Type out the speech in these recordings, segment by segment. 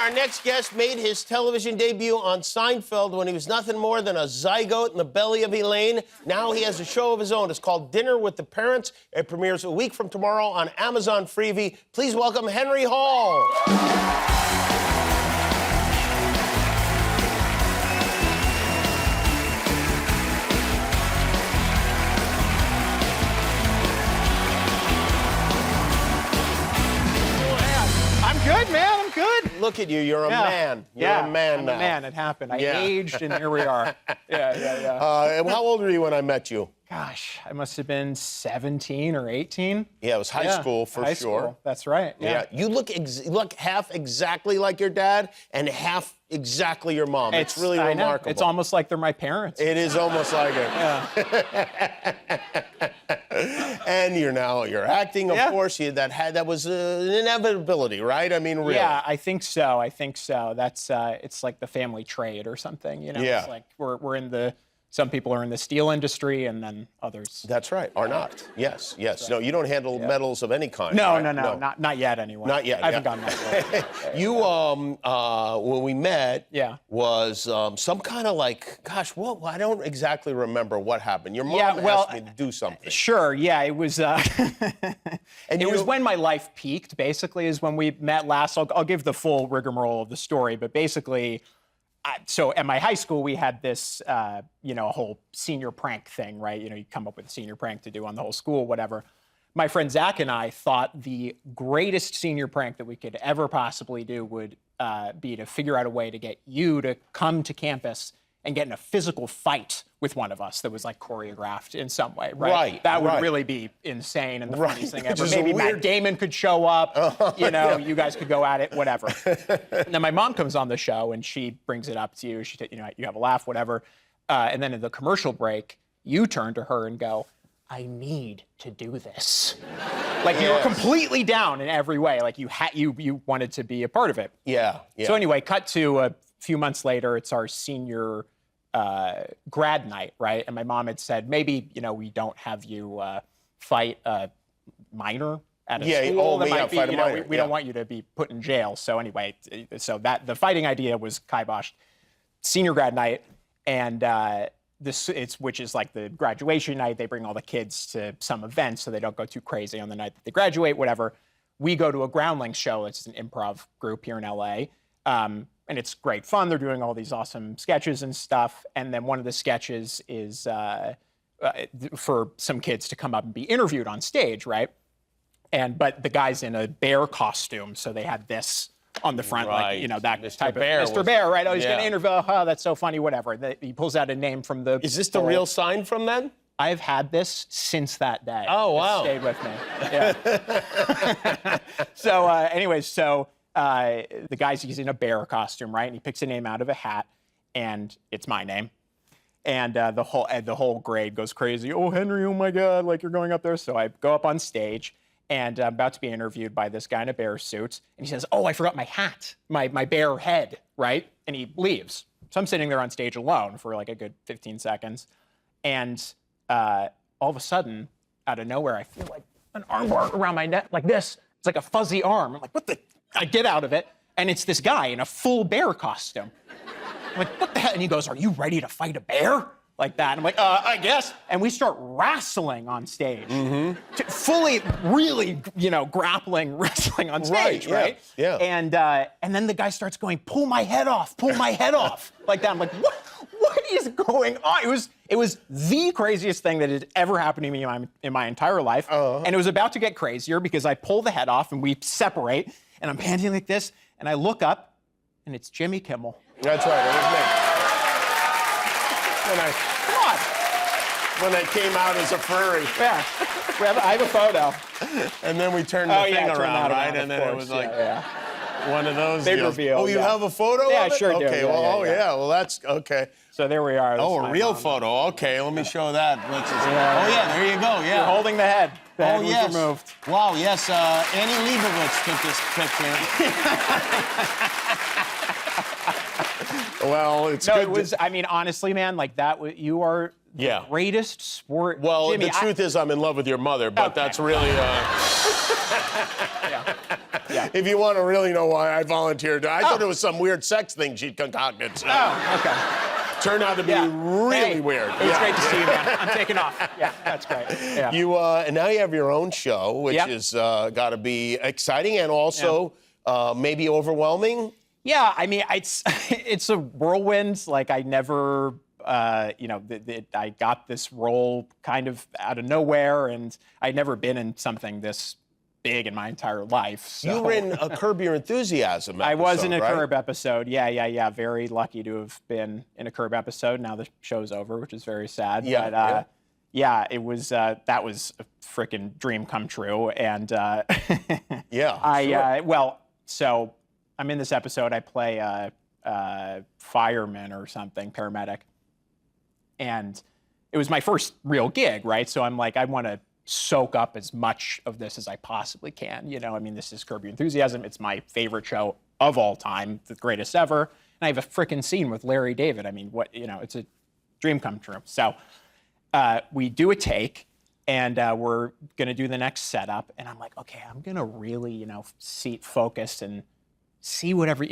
Our next guest made his television debut on Seinfeld when he was nothing more than a zygote in the belly of Elaine. Now he has a show of his own. It's called Dinner with the Parents. It premieres a week from tomorrow on Amazon Freevee. Please welcome Henry Hall. Good, man. I'm good. Look at you. You're a man. You're a man now. I'm a man. It happened. I aged, and here we are. Yeah. How old were you when I met you? Gosh, I must have been 17 or 18. Yeah, it was high school for high sure. School. That's right. Yeah. You look half exactly like your dad and half exactly your mom. It's really remarkable. It's almost like they're my parents. It is almost like it. Yeah. And you're acting, of course. That was an inevitability, right? I mean, really. Yeah, I think so. That's it's like the family trade or something, you know. Yeah. It's like we're in the. Some people are in the steel industry, and then others. That's right. Are not. Yes. Right. No, you don't handle metals of any kind. No, right? no. Not yet, anyway. Not yet. I haven't gotten that far. You, when we met, was some kind of like, gosh, well, I don't exactly remember what happened. Your mom asked me to do something. Sure. Yeah, it was. And it was when my life peaked. Basically, is when we met last. I'll give the full rigmarole of the story, but basically. So at my high school, we had this, a whole senior prank thing, right? You come up with a senior prank to do on the whole school, whatever. My friend Zach and I thought the greatest senior prank that we could ever possibly do would be to figure out a way to get you to come to campus and get in a physical fight with one of us that was like choreographed in some way, right? That would really be insane and the funniest thing ever. Maybe Matt Damon could show up, you guys could go at it, whatever. And then my mom comes on the show and she brings it up to you. She, you have a laugh, whatever. And then in the commercial break, you turn to her and go, I need to do this. Like you were completely down in every way. Like you wanted to be a part of it. Yeah. So anyway, cut to a few months later, it's our senior grad night, right? And my mom had said, maybe, we don't have you fight a minor at a school. That might be, we don't want you to be put in jail. So anyway, the fighting idea was kiboshed. Senior grad night, and which is like the graduation night. They bring all the kids to some event so they don't go too crazy on the night that they graduate, whatever. We go to a Groundlings show. It's an improv group here in LA. And it's great fun. They're doing all these awesome sketches and stuff. And then one of the sketches is for some kids to come up and be interviewed on stage, right? But the guy's in a bear costume, so they had this on the front, like, that Mr. type Bear of Mr. Bear, right? Oh, he's going to interview. Oh, that's so funny, whatever. He pulls out a name from the. Is this the real sign from then? I've had this since that day. Oh, wow. It stayed with me. Yeah. So, the guy's in a bear costume, right? And he picks a name out of a hat, and it's my name. And the whole grade goes crazy. Oh, Henry, oh my God, like you're going up there. So I go up on stage, and I'm about to be interviewed by this guy in a bear suit. And he says, oh, I forgot my hat, my bear head, right? And he leaves. So I'm sitting there on stage alone for like a good 15 seconds. And all of a sudden, out of nowhere, I feel like an armbar around my neck, like this. It's like a fuzzy arm. I'm like, what the? I get out of it, and it's this guy in a full bear costume. I'm like, what the hell? And he goes, are you ready to fight a bear? Like that. And I'm like, I guess. And we start wrestling on stage. Fully, really, grappling, wrestling on stage, right? Yeah. And then the guy starts going, pull my head off, like that. I'm like, what is going on? It was the craziest thing that had ever happened to me in my entire life. And it was about to get crazier because I pull the head off and we separate. And I'm panting like this, and I look up, and it's Jimmy Kimmel. That's right, it was me. Come on. When I came out as a furry. Yeah, I have a photo. And then we turned the thing around, right? And then it was like one of those Big deals. reveal. Oh, you have a photo of it? Yeah, sure do. Okay, well, that's okay. So there we are. Oh, a real photo. Okay, let me show that. Oh, yeah, there you go, yeah. You're holding the head. The head was removed. Wow, yes, Annie Leibovitz took this picture. Well, it's good. It was, honestly, man, like that, you are the greatest sport. Well, Jimmy, the truth is I'm in love with your mother, but that's really... If you want to really know why I volunteered, I thought it was some weird sex thing she'd concocted. So. Oh, okay. Turned out to be really weird. It was great to see you, man. I'm taking off. Yeah, that's great. Yeah. You and now you have your own show, which is got to be exciting and also maybe overwhelming. Yeah, I mean, it's a whirlwind. Like I never, I got this role kind of out of nowhere, and I'd never been in something this big in my entire life. So. You were in a Curb Your Enthusiasm episode, I was in a right? Curb episode. Yeah. Very lucky to have been in a Curb episode. Now the show's over, which is very sad. Yeah, but, it was that was a freaking dream come true. And so I'm in this episode. I play a fireman or something, paramedic, and it was my first real gig, right? So I'm like, I want to soak up as much of this as I possibly can. I mean, this is Curb Your Enthusiasm. It's my favorite show of all time, the greatest ever. And I have a freaking scene with Larry David. I mean, it's a dream come true. So we do a take, and we're going to do the next setup. And I'm like, okay, I'm going to really, seat focused and see whatever,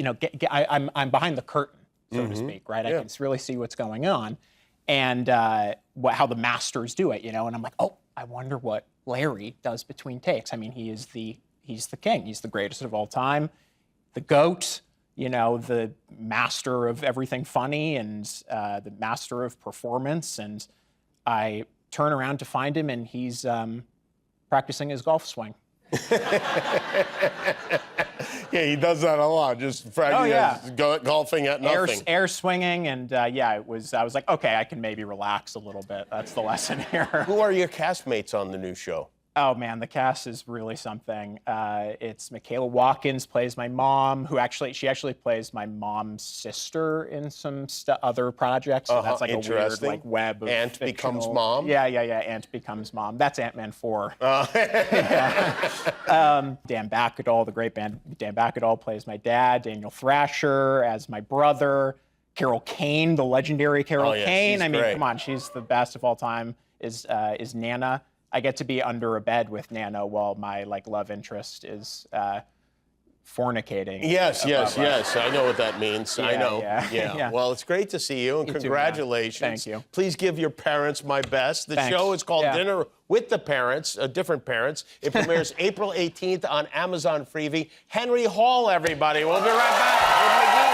I'm behind the curtain, so to speak, right? I can really see what's going on and how the masters do it, and I'm like, oh, I wonder what Larry does between takes. I mean, he's the king. He's the greatest of all time, the GOAT, the master of everything funny and the master of performance. And I turn around to find him, and he's practicing his golf swing. Yeah, he does that a lot. Just golfing at nothing. Air swinging, and I was like, okay, I can maybe relax a little bit. That's the lesson here. Who are your castmates on the new show? Oh man, the cast is really something. It's Michaela Watkins plays my mom, she actually plays my mom's sister in some other projects. So that's like a weird web of Aunt fictional... becomes mom? Yeah. Aunt becomes mom. That's Ant-Man 4. Dan Bacadol, the great Dan Bacadol plays my dad. Daniel Thrasher as my brother. Carol Kane, the legendary Carol Kane. I mean, come on, she's the best of all time. Is Nana. I get to be under a bed with Nana while my love interest is fornicating. Yes. I know what that means. I know. Yeah. Well, it's great to see you, and congratulations. Thank you. Please give your parents my best. The show is called Dinner with the Parents, different parents. It premieres April 18th on Amazon Freevee. Henry Hall, everybody. We'll be right back with McGee.